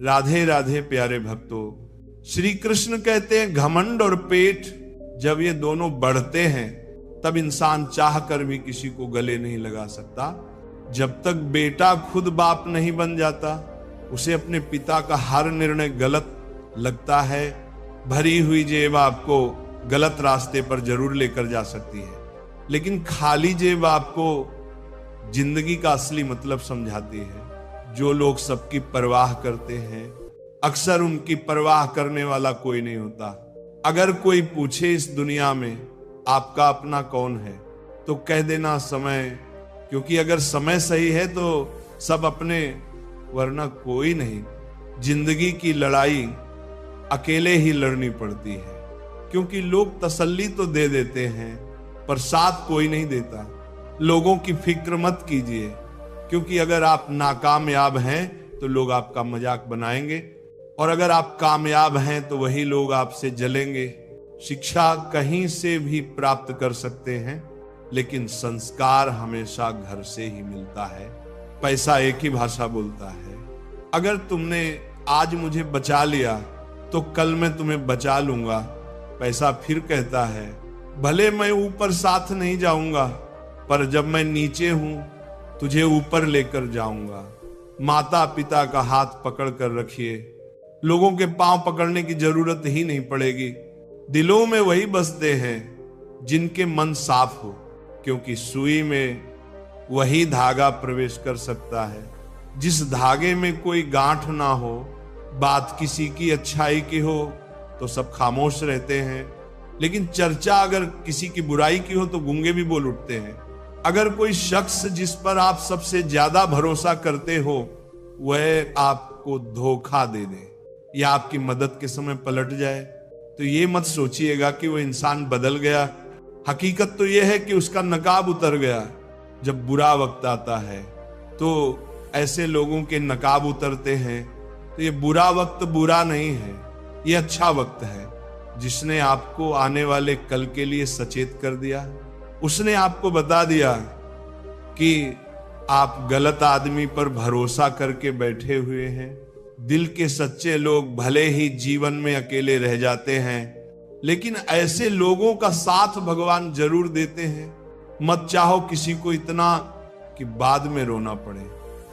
राधे राधे प्यारे भक्तों, श्री कृष्ण कहते हैं घमंड और पेट जब ये दोनों बढ़ते हैं तब इंसान चाह कर भी किसी को गले नहीं लगा सकता। जब तक बेटा खुद बाप नहीं बन जाता उसे अपने पिता का हर निर्णय गलत लगता है। भरी हुई जेब आपको गलत रास्ते पर जरूर लेकर जा सकती है, लेकिन खाली जेब आपको जिंदगी का असली मतलब समझाती है। जो लोग सबकी परवाह करते हैं अक्सर उनकी परवाह करने वाला कोई नहीं होता। अगर कोई पूछे इस दुनिया में आपका अपना कौन है तो कह देना समय, क्योंकि अगर समय सही है तो सब अपने, वरना कोई नहीं। जिंदगी की लड़ाई अकेले ही लड़नी पड़ती है, क्योंकि लोग तसल्ली तो दे देते हैं पर साथ कोई नहीं देता। लोगों की फिक्र मत कीजिए, क्योंकि अगर आप नाकामयाब हैं तो लोग आपका मजाक बनाएंगे, और अगर आप कामयाब हैं तो वही लोग आपसे जलेंगे। शिक्षा कहीं से भी प्राप्त कर सकते हैं, लेकिन संस्कार हमेशा घर से ही मिलता है। पैसा एक ही भाषा बोलता है। अगर तुमने आज मुझे बचा लिया तो कल मैं तुम्हें बचा लूंगा। पैसा फिर कहता है भले मैं ऊपर साथ नहीं जाऊंगा, पर जब मैं नीचे हूं तुझे ऊपर लेकर जाऊंगा। माता पिता का हाथ पकड़ कर रखिए, लोगों के पांव पकड़ने की जरूरत ही नहीं पड़ेगी। दिलों में वही बसते हैं जिनके मन साफ हो, क्योंकि सुई में वही धागा प्रवेश कर सकता है जिस धागे में कोई गांठ ना हो। बात किसी की अच्छाई की हो तो सब खामोश रहते हैं, लेकिन चर्चा अगर किसी की बुराई की हो तो गूंगे भी बोल उठते हैं। अगर कोई शख्स जिस पर आप सबसे ज्यादा भरोसा करते हो वह आपको धोखा दे दे या आपकी मदद के समय पलट जाए, तो ये मत सोचिएगा कि वो इंसान बदल गया। हकीकत तो यह है कि उसका नकाब उतर गया। जब बुरा वक्त आता है तो ऐसे लोगों के नकाब उतरते हैं, तो ये बुरा वक्त बुरा नहीं है, ये अच्छा वक्त है। जिसने आपको आने वाले कल के लिए सचेत कर दिया, उसने आपको बता दिया कि आप गलत आदमी पर भरोसा करके बैठे हुए हैं। दिल के सच्चे लोग भले ही जीवन में अकेले रह जाते हैं, लेकिन ऐसे लोगों का साथ भगवान जरूर देते हैं। मत चाहो किसी को इतना कि बाद में रोना पड़े,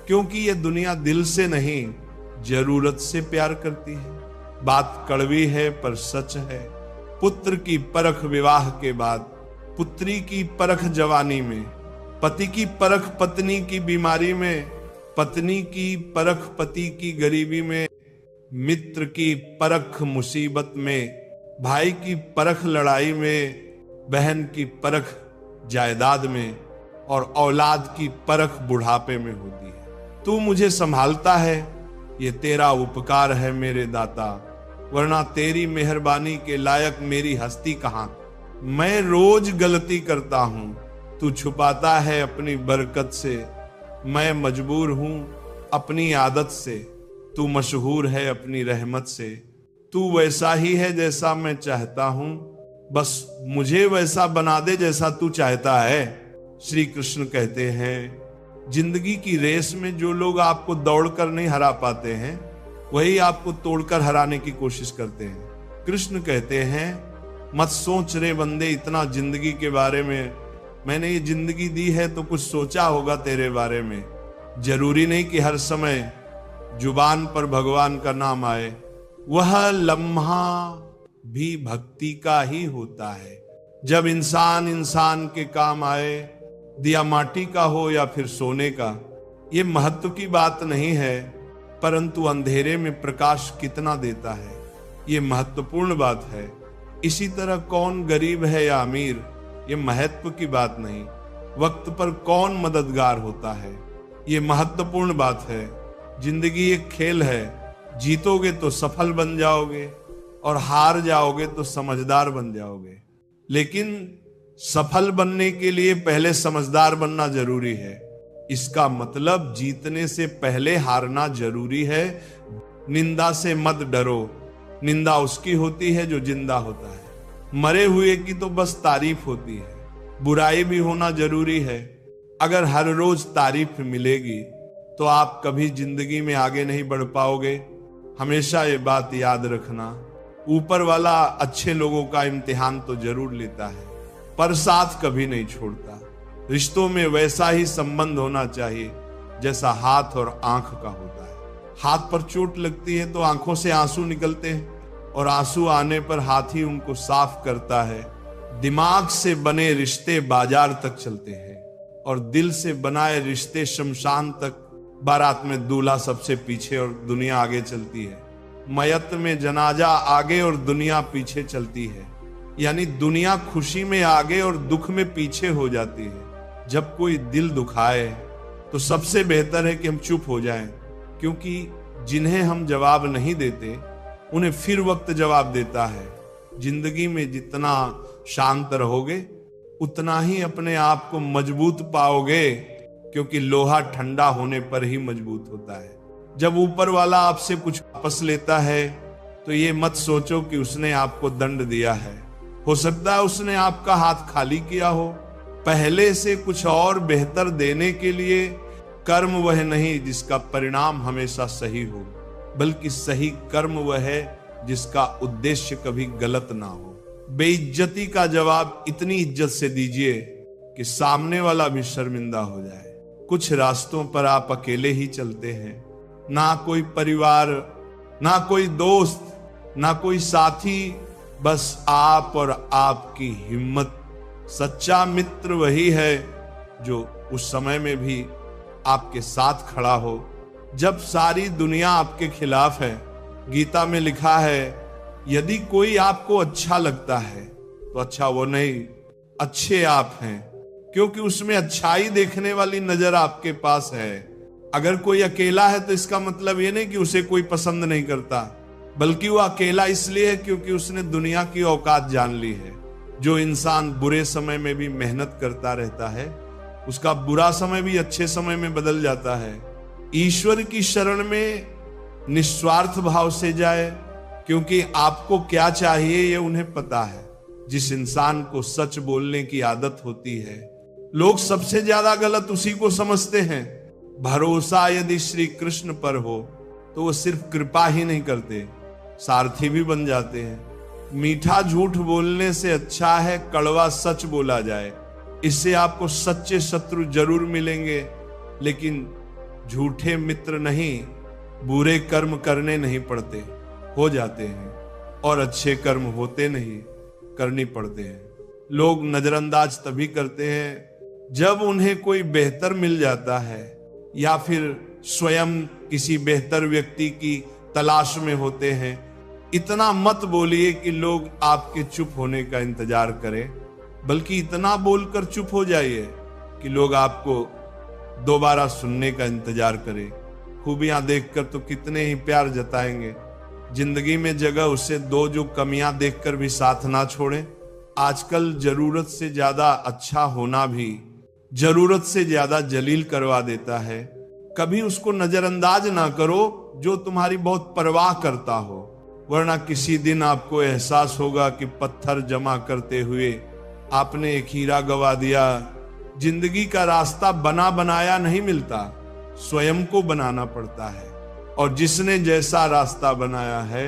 क्योंकि यह दुनिया दिल से नहीं जरूरत से प्यार करती है। बात कड़वी है पर सच है। पुत्र की परख विवाह के बाद, पुत्री की परख जवानी में, पति की परख पत्नी की बीमारी में, पत्नी की परख पति की गरीबी में, मित्र की परख मुसीबत में, भाई की परख लड़ाई में, बहन की परख जायदाद में, और औलाद की परख बुढ़ापे में होती है। तू मुझे संभालता है, ये तेरा उपकार है मेरे दाता, वरना तेरी मेहरबानी के लायक मेरी हस्ती कहां। मैं रोज गलती करता हूं, तू छुपाता है अपनी बरकत से। मैं मजबूर हूं अपनी आदत से, तू मशहूर है अपनी रहमत से। तू वैसा ही है जैसा मैं चाहता हूं, बस मुझे वैसा बना दे जैसा तू चाहता है। श्री कृष्ण कहते हैं जिंदगी की रेस में जो लोग आपको दौड़कर नहीं हरा पाते हैं वही आपको तोड़कर हराने की कोशिश करते हैं। कृष्ण कहते हैं मत सोच रे बंदे इतना जिंदगी के बारे में। मैंने ये जिंदगी दी है तो कुछ सोचा होगा तेरे बारे में। जरूरी नहीं कि हर समय जुबान पर भगवान का नाम आए, वह लम्हा भी भक्ति का ही होता है। जब इंसान इंसान के काम आए, दिया माटी का हो या फिर सोने का, ये महत्व की बात नहीं है, परंतु अंधेरे में प्रकाश कितना देता है ये महत्वपूर्ण बात है। इसी तरह कौन गरीब है या अमीर, ये महत्व की बात नहीं। वक्त पर कौन मददगार होता है ये महत्वपूर्ण बात है। जिंदगी एक खेल है, जीतोगे तो सफल बन जाओगे और हार जाओगे तो समझदार बन जाओगे। लेकिन सफल बनने के लिए पहले समझदार बनना जरूरी है। इसका मतलब जीतने से पहले हारना जरूरी है। निंदा से मत डरो, निंदा उसकी होती है जो जिंदा होता है। मरे हुए की तो बस तारीफ होती है। बुराई भी होना जरूरी है। अगर हर रोज तारीफ मिलेगी तो आप कभी जिंदगी में आगे नहीं बढ़ पाओगे। हमेशा ये बात याद रखना, ऊपर वाला अच्छे लोगों का इम्तिहान तो जरूर लेता है, पर साथ कभी नहीं छोड़ता। रिश्तों में वैसा ही संबंध होना चाहिए जैसा हाथ और आंख का होता है। हाथ पर चोट लगती है तो आंखों से आंसू निकलते हैं, और आंसू आने पर हाथ ही उनको साफ करता है। दिमाग से बने रिश्ते बाजार तक चलते हैं, और दिल से बनाए रिश्ते शमशान तक। बारात में दूल्हा सबसे पीछे और दुनिया आगे चलती है। मयत में जनाजा आगे और दुनिया पीछे चलती है। यानी दुनिया खुशी में आगे और दुख में पीछे हो जाती है। जब कोई दिल दुखाए तो सबसे बेहतर है कि हम चुप हो जाएं, क्योंकि जिन्हें हम जवाब नहीं देते उन्हें फिर वक्त जवाब देता है। जिंदगी में जितना शांत रहोगे उतना ही अपने आप को मजबूत पाओगे, क्योंकि लोहा ठंडा होने पर ही मजबूत होता है। जब ऊपर वाला आपसे कुछ वापस लेता है तो ये मत सोचो कि उसने आपको दंड दिया है। हो सकता है उसने आपका हाथ खाली किया हो, पहले से कुछ और बेहतर देने के लिए। कर्म वह नहीं जिसका परिणाम हमेशा सही हो, बल्कि सही कर्म वह है जिसका उद्देश्य कभी गलत ना हो। बेइज्जती का जवाब इतनी इज्जत से दीजिए कि सामने वाला भी शर्मिंदा हो जाए। कुछ रास्तों पर आप अकेले ही चलते हैं, ना कोई परिवार, ना कोई दोस्त, ना कोई साथी, बस आप और आपकी हिम्मत। सच्चा मित्र वही है जो उस समय में भी आपके साथ खड़ा हो जब सारी दुनिया आपके खिलाफ है। गीता में लिखा है, यदि कोई आपको अच्छा लगता है तो अच्छा वो नहीं, अच्छे आप हैं, क्योंकि उसमें अच्छाई देखने वाली नजर आपके पास है। अगर कोई अकेला है तो इसका मतलब ये नहीं कि उसे कोई पसंद नहीं करता, बल्कि वो अकेला इसलिए है क्योंकि उसने दुनिया की औकात जान ली है। जो इंसान बुरे समय में भी मेहनत करता रहता है, उसका बुरा समय भी अच्छे समय में बदल जाता है। ईश्वर की शरण में निस्वार्थ भाव से जाए, क्योंकि आपको क्या चाहिए ये उन्हें पता है। जिस इंसान को सच बोलने की आदत होती है, लोग सबसे ज्यादा गलत उसी को समझते हैं। भरोसा यदि श्री कृष्ण पर हो तो वो सिर्फ कृपा ही नहीं करते, सारथी भी बन जाते हैं। मीठा झूठ बोलने से अच्छा है कड़वा सच बोला जाए। इससे आपको सच्चे शत्रु जरूर मिलेंगे, लेकिन झूठे मित्र नहीं। बुरे कर्म करने नहीं पड़ते, हो जाते हैं, और अच्छे कर्म होते नहीं, करनी पड़ते हैं। लोग नजरअंदाज तभी करते हैं जब उन्हें कोई बेहतर मिल जाता है, या फिर स्वयं किसी बेहतर व्यक्ति की तलाश में होते हैं। इतना मत बोलिए कि लोग आपके चुप होने का इंतजार करें, बल्कि इतना बोलकर चुप हो जाइए कि लोग आपको दोबारा सुनने का इंतजार करें। खूबियां देखकर तो कितने ही प्यार जताएंगे, जिंदगी में जगह उसे दो जो कमियां देखकर भी साथ ना छोड़े। आजकल जरूरत से ज्यादा अच्छा होना भी जरूरत से ज्यादा जलील करवा देता है। कभी उसको नजरअंदाज ना करो जो तुम्हारी बहुत परवाह करता हो, वरना किसी दिन आपको एहसास होगा कि पत्थर जमा करते हुए आपने एक हीरा गवा दिया। जिंदगी का रास्ता बना बनाया नहीं मिलता, स्वयं को बनाना पड़ता है, और जिसने जैसा रास्ता बनाया है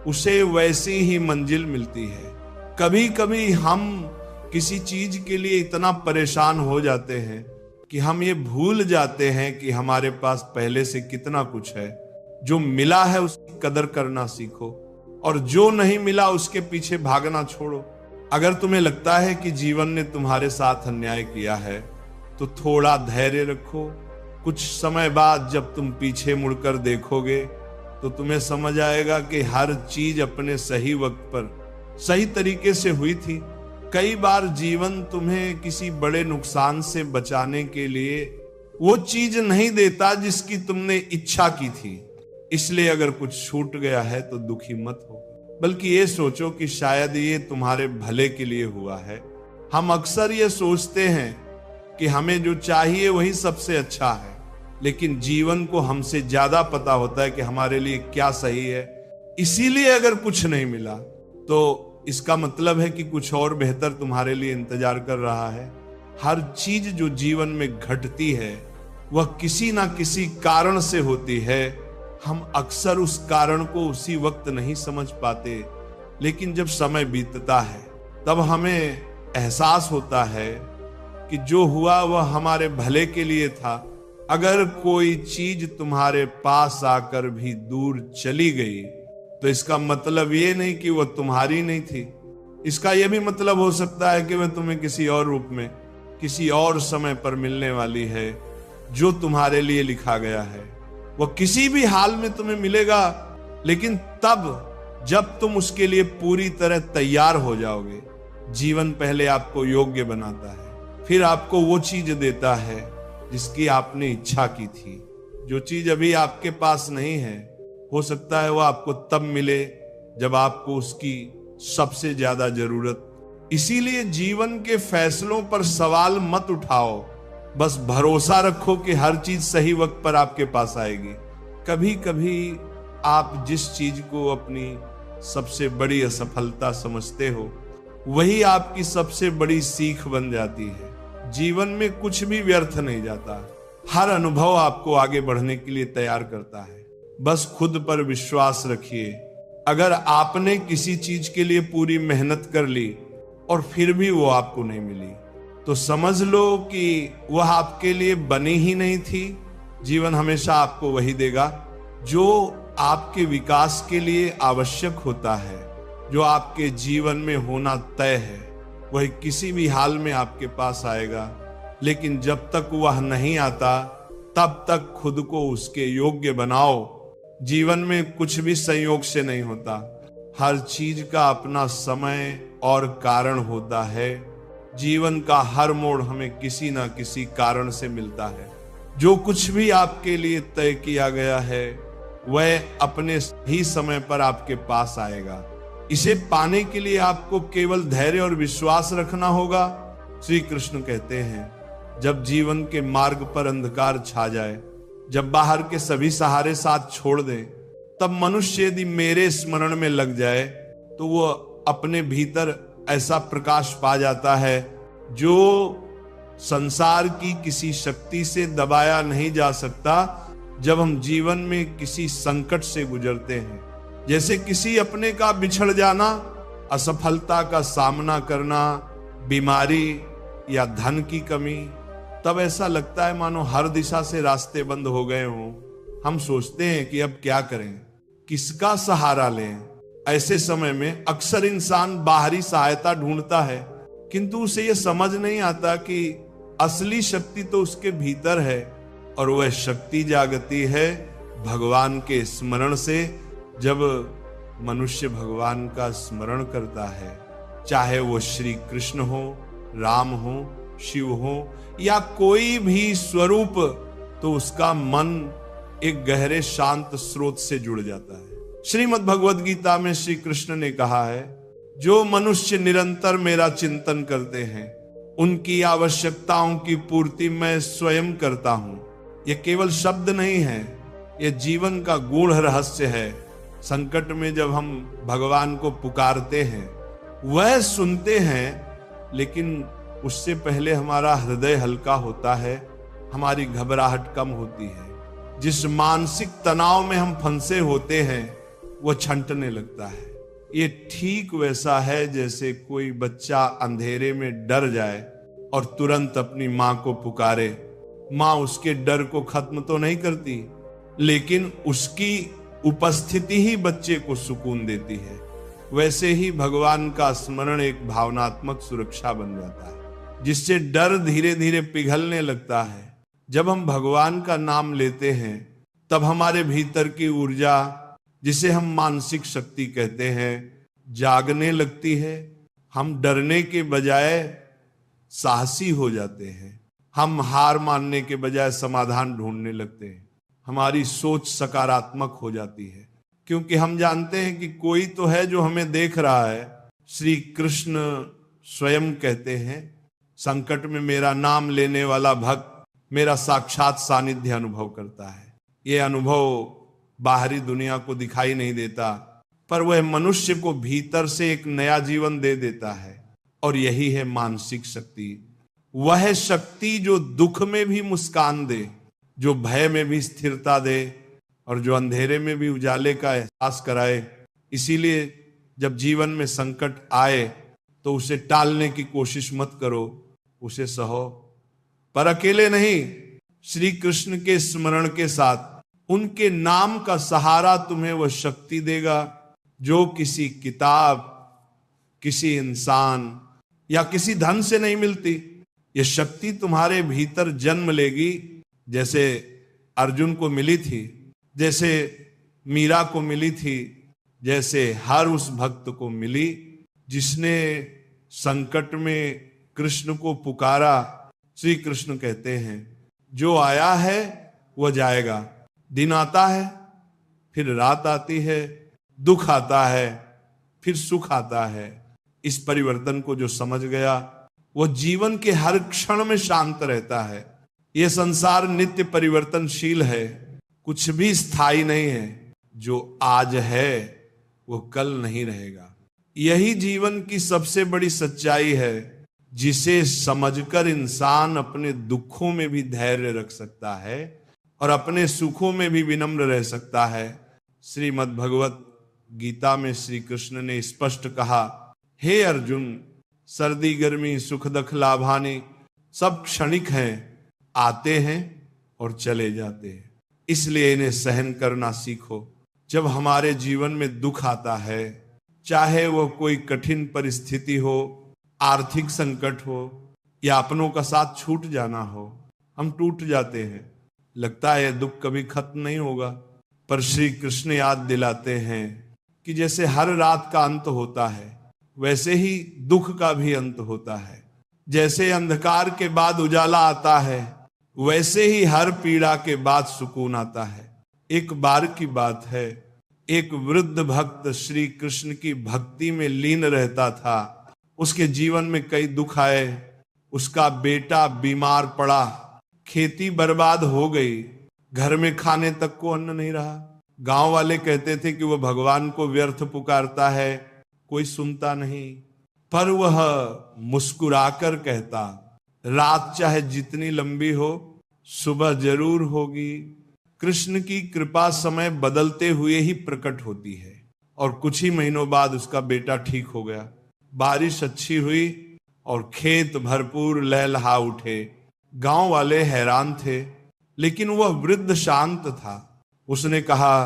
उसे वैसी ही मंजिल मिलती है। कभी कभी हम किसी चीज के लिए इतना परेशान हो जाते हैं कि हम ये भूल जाते हैं कि हमारे पास पहले से कितना कुछ है। जो मिला है उसकी कदर करना सीखो, और जो नहीं मिला उसके पीछे भागना छोड़ो। अगर तुम्हें लगता है कि जीवन ने तुम्हारे साथ अन्याय किया है तो थोड़ा धैर्य रखो। कुछ समय बाद जब तुम पीछे मुड़कर देखोगे तो तुम्हें समझ आएगा कि हर चीज अपने सही वक्त पर सही तरीके से हुई थी। कई बार जीवन तुम्हें किसी बड़े नुकसान से बचाने के लिए वो चीज नहीं देता जिसकी तुमने इच्छा की थी। इसलिए अगर कुछ छूट गया है तो दुखी मत हो, बल्कि ये सोचो कि शायद ये तुम्हारे भले के लिए हुआ है। हम अक्सर ये सोचते हैं कि हमें जो चाहिए वही सबसे अच्छा है, लेकिन जीवन को हमसे ज्यादा पता होता है कि हमारे लिए क्या सही है। इसीलिए अगर कुछ नहीं मिला तो इसका मतलब है कि कुछ और बेहतर तुम्हारे लिए इंतजार कर रहा है। हर चीज जो जीवन में घटती है वह किसी ना किसी कारण से होती है। हम अक्सर उस कारण को उसी वक्त नहीं समझ पाते, लेकिन जब समय बीतता है तब हमें एहसास होता है कि जो हुआ वह हमारे भले के लिए था। अगर कोई चीज तुम्हारे पास आकर भी दूर चली गई तो इसका मतलब ये नहीं कि वह तुम्हारी नहीं थी। इसका यह भी मतलब हो सकता है कि वह तुम्हें किसी और रूप में, किसी और समय पर मिलने वाली है। जो तुम्हारे लिए लिखा गया है वह किसी भी हाल में तुम्हें मिलेगा, लेकिन तब जब तुम उसके लिए पूरी तरह तैयार हो जाओगे। जीवन पहले आपको योग्य बनाता है, फिर आपको वो चीज देता है जिसकी आपने इच्छा की थी। जो चीज अभी आपके पास नहीं है, हो सकता है वो आपको तब मिले जब आपको उसकी सबसे ज्यादा जरूरत। इसीलिए जीवन के फैसलों पर सवाल मत उठाओ, बस भरोसा रखो कि हर चीज सही वक्त पर आपके पास आएगी। कभी कभी आप जिस चीज को अपनी सबसे बड़ी असफलता समझते हो, वही आपकी सबसे बड़ी सीख बन जाती है। जीवन में कुछ भी व्यर्थ नहीं जाता, हर अनुभव आपको आगे बढ़ने के लिए तैयार करता है। बस खुद पर विश्वास रखिए। अगर आपने किसी चीज के लिए पूरी मेहनत कर ली और फिर भी वो आपको नहीं मिली, तो समझ लो कि वह आपके लिए बनी ही नहीं थी। जीवन हमेशा आपको वही देगा जो आपके विकास के लिए आवश्यक होता है, जो आपके जीवन में होना तय है। वह किसी भी हाल में आपके पास आएगा, लेकिन जब तक वह नहीं आता तब तक खुद को उसके योग्य बनाओ। जीवन में कुछ भी संयोग से नहीं होता, हर चीज का अपना समय और कारण होता है। जीवन का हर मोड़ हमें किसी ना किसी कारण से मिलता है। जो कुछ भी आपके लिए तय किया गया है वह अपने ही समय पर आपके पास आएगा। इसे पाने के लिए आपको केवल धैर्य और विश्वास रखना होगा। श्री कृष्ण कहते हैं, जब जीवन के मार्ग पर अंधकार छा जाए, जब बाहर के सभी सहारे साथ छोड़ दें, तब मनुष्य यदि मेरे स्मरण में लग जाए तो वो अपने भीतर ऐसा प्रकाश पा जाता है जो संसार की किसी शक्ति से दबाया नहीं जा सकता। जब हम जीवन में किसी संकट से गुजरते हैं, जैसे किसी अपने का बिछड़ जाना, असफलता का सामना करना, बीमारी या धन की कमी, तब ऐसा लगता है मानो हर दिशा से रास्ते बंद हो गए हों। हम सोचते हैं कि अब क्या करें, किसका सहारा लें। ऐसे समय में अक्सर इंसान बाहरी सहायता ढूंढता है, किंतु उसे यह समझ नहीं आता कि असली शक्ति तो उसके भीतर है, और वह शक्ति जागती है भगवान के स्मरण से। जब मनुष्य भगवान का स्मरण करता है, चाहे वो श्री कृष्ण हो, राम हो, शिव हो या कोई भी स्वरूप, तो उसका मन एक गहरे शांत स्रोत से जुड़ जाता है। श्रीमद् भगवद गीता में श्री कृष्ण ने कहा है, जो मनुष्य निरंतर मेरा चिंतन करते हैं उनकी आवश्यकताओं की पूर्ति मैं स्वयं करता हूं। यह केवल शब्द नहीं है, यह जीवन का गूढ़ रहस्य है। संकट में जब हम भगवान को पुकारते हैं, वह सुनते हैं, लेकिन उससे पहले हमारा हृदय हल्का होता है, हमारी घबराहट कम होती है। जिस मानसिक तनाव में हम फंसे होते हैं वह छंटने लगता है। ये ठीक वैसा है जैसे कोई बच्चा अंधेरे में डर जाए और तुरंत अपनी मां को पुकारे। मां उसके डर को खत्म तो नहीं करती, लेकिन उसकी उपस्थिति ही बच्चे को सुकून देती है। वैसे ही भगवान का स्मरण एक भावनात्मक सुरक्षा बन जाता है, जिससे डर धीरे धीरे पिघलने लगता है। जब हम भगवान का नाम लेते हैं, तब हमारे भीतर की ऊर्जा, जिसे हम मानसिक शक्ति कहते हैं, जागने लगती है। हम डरने के बजाय साहसी हो जाते हैं। हम हार मानने के बजाय समाधान ढूंढने लगते हैं। हमारी सोच सकारात्मक हो जाती है, क्योंकि हम जानते हैं कि कोई तो है जो हमें देख रहा है। श्री कृष्ण स्वयं कहते हैं, संकट में मेरा नाम लेने वाला भक्त मेरा साक्षात सानिध्य अनुभव करता है। यह अनुभव बाहरी दुनिया को दिखाई नहीं देता, पर वह मनुष्य को भीतर से एक नया जीवन दे देता है। और यही है मानसिक शक्ति, वह शक्ति जो दुख में भी मुस्कान दे, जो भय में भी स्थिरता दे, और जो अंधेरे में भी उजाले का एहसास कराए। इसीलिए जब जीवन में संकट आए तो उसे टालने की कोशिश मत करो, उसे सहो, पर अकेले नहीं, श्री कृष्ण के स्मरण के साथ उनके नाम का सहारा तुम्हें वह शक्ति देगा जो किसी किताब, किसी इंसान या किसी धन से नहीं मिलती। यह शक्ति तुम्हारे भीतर जन्म लेगी, जैसे अर्जुन को मिली थी, जैसे मीरा को मिली थी, जैसे हर उस भक्त को मिली जिसने संकट में कृष्ण को पुकारा। श्री कृष्ण कहते हैं जो आया है वह जाएगा। दिन आता है, फिर रात आती है, दुख आता है, फिर सुख आता है। इस परिवर्तन को जो समझ गया वह जीवन के हर क्षण में शांत रहता है। यह संसार नित्य परिवर्तनशील है, कुछ भी स्थायी नहीं है। जो आज है वह कल नहीं रहेगा। यही जीवन की सबसे बड़ी सच्चाई है, जिसे समझकर इंसान अपने दुखों में भी धैर्य रख सकता है और अपने सुखों में भी विनम्र रह सकता है। श्रीमद् भगवत गीता में श्री कृष्ण ने स्पष्ट कहा, हे अर्जुन, सर्दी गर्मी सुख दुख लाभानी सब क्षणिक हैं, आते हैं और चले जाते हैं, इसलिए इन्हें सहन करना सीखो। जब हमारे जीवन में दुख आता है, चाहे वो कोई कठिन परिस्थिति हो, आर्थिक संकट हो या अपनों का साथ छूट जाना हो, हम टूट जाते हैं। लगता है दुख कभी खत्म नहीं होगा, पर श्री कृष्ण याद दिलाते हैं कि जैसे हर रात का अंत होता है, वैसे ही दुख का भी अंत होता है। जैसे अंधकार के बाद उजाला आता है, वैसे ही हर पीड़ा के बाद सुकून आता है। एक बार की बात है, एक वृद्ध भक्त श्री कृष्ण की भक्ति में लीन रहता था। उसके जीवन में कई दुख आए। उसका बेटा बीमार पड़ा, खेती बर्बाद हो गई, घर में खाने तक को अन्न नहीं रहा। गांव वाले कहते थे कि वह भगवान को व्यर्थ पुकारता है, कोई सुनता नहीं, पर वह मुस्कुराकर कहता, रात चाहे जितनी लंबी हो, सुबह जरूर होगी। कृष्ण की कृपा समय बदलते हुए ही प्रकट होती है। और कुछ ही महीनों बाद उसका बेटा ठीक हो गया। बारिश अच्छी हुई और खेत भरपूर लहलहा उठे। गांव वाले हैरान थे, लेकिन वह वृद्ध शांत था। उसने कहा,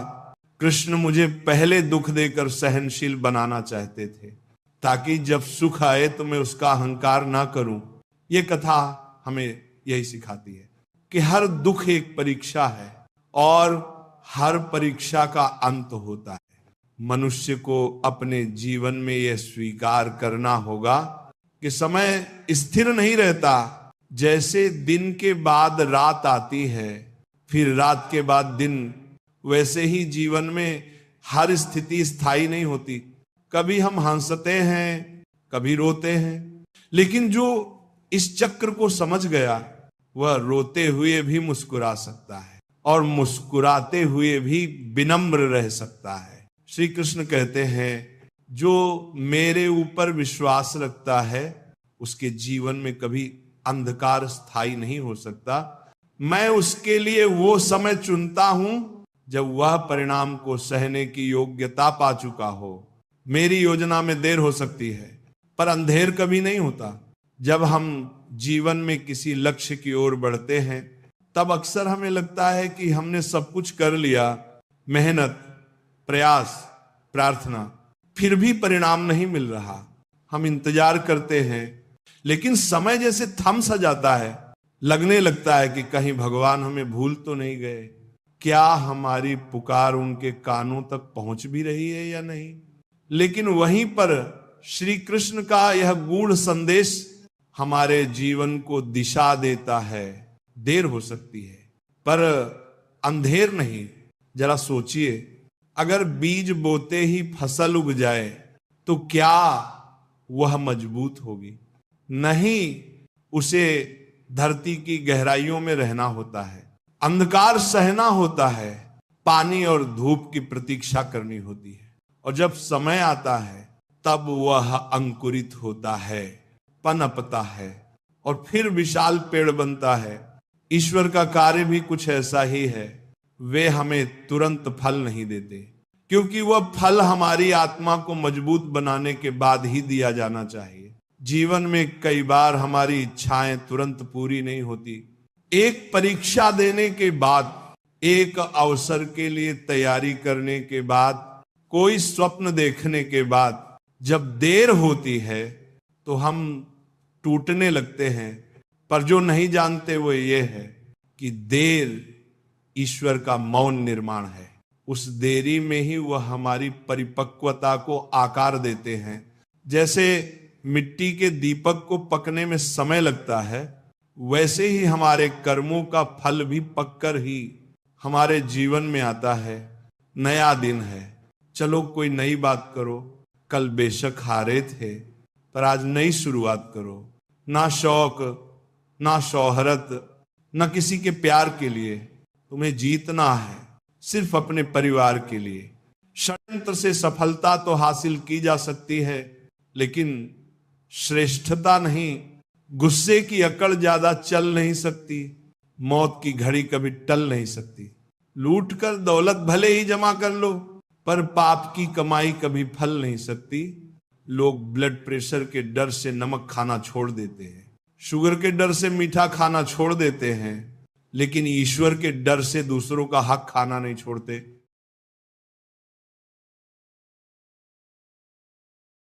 कृष्ण मुझे पहले दुख देकर सहनशील बनाना चाहते थे, ताकि जब सुख आए तो मैं उसका अहंकार ना करूं। यह कथा हमें यही सिखाती है कि हर दुख एक परीक्षा है और हर परीक्षा का अंत होता है। मनुष्य को अपने जीवन में यह स्वीकार करना होगा कि समय स्थिर नहीं रहता। जैसे दिन के बाद रात आती है, फिर रात के बाद दिन, वैसे ही जीवन में हर स्थिति स्थायी नहीं होती। कभी हम हंसते हैं, कभी रोते हैं, लेकिन जो इस चक्र को समझ गया वह रोते हुए भी मुस्कुरा सकता है और मुस्कुराते हुए भी विनम्र रह सकता है। श्री कृष्ण कहते हैं, जो मेरे ऊपर विश्वास रखता है उसके जीवन में कभी अंधकार स्थायी नहीं हो सकता। मैं उसके लिए वो समय चुनता हूं जब वह परिणाम को सहने की योग्यता पा चुका हो। मेरी योजना में देर हो सकती है, पर अंधेर कभी नहीं होता। जब हम जीवन में किसी लक्ष्य की ओर बढ़ते हैं, तब अक्सर हमें लगता है कि हमने सब कुछ कर लिया, मेहनत, प्रयास, प्रार्थना, फिर भी परिणाम नहीं मिल रहा। हम इंतजार करते हैं, लेकिन समय जैसे थम सा जाता है। लगने लगता है कि कहीं भगवान हमें भूल तो नहीं गए, क्या हमारी पुकार उनके कानों तक पहुंच भी रही है या नहीं। लेकिन वहीं पर श्री कृष्ण का यह गूढ़ संदेश हमारे जीवन को दिशा देता है। देर हो सकती है, पर अंधेर नहीं। जरा सोचिए, अगर बीज बोते ही फसल उग जाए तो क्या वह मजबूत होगी? नहीं, उसे धरती की गहराइयों में रहना होता है, अंधकार सहना होता है, पानी और धूप की प्रतीक्षा करनी होती है। और जब समय आता है तब वह अंकुरित होता है, पनपता है और फिर विशाल पेड़ बनता है। ईश्वर का कार्य भी कुछ ऐसा ही है। वे हमें तुरंत फल नहीं देते, क्योंकि वह फल हमारी आत्मा को मजबूत बनाने के बाद ही दिया जाना चाहिए। जीवन में कई बार हमारी इच्छाएं तुरंत पूरी नहीं होती। एक परीक्षा देने के बाद, एक अवसर के लिए तैयारी करने के बाद, कोई स्वप्न देखने के बाद जब देर होती है तो हम टूटने लगते हैं। पर जो नहीं जानते वो ये है कि देर ईश्वर का मौन निर्माण है। उस देरी में ही वह हमारी परिपक्वता को आकार देते हैं। जैसे मिट्टी के दीपक को पकने में समय लगता है, वैसे ही हमारे कर्मों का फल भी पककर ही हमारे जीवन में आता है। नया दिन है, चलो कोई नई बात करो। कल बेशक हारे थे, पर आज नई शुरुआत करो। ना शौक, ना शोहरत, ना किसी के प्यार के लिए तुम्हें जीतना है, सिर्फ अपने परिवार के लिए। षड्यंत्र से सफलता तो हासिल की जा सकती है, लेकिन श्रेष्ठता नहीं। गुस्से की अकड़ ज्यादा चल नहीं सकती। मौत की घड़ी कभी टल नहीं सकती। लूट कर दौलत भले ही जमा कर लो, पर पाप की कमाई कभी फल नहीं सकती। लोग ब्लड प्रेशर के डर से नमक खाना छोड़ देते हैं, शुगर के डर से मीठा खाना छोड़ देते हैं, लेकिन ईश्वर के डर से दूसरों का हक खाना नहीं छोड़ते।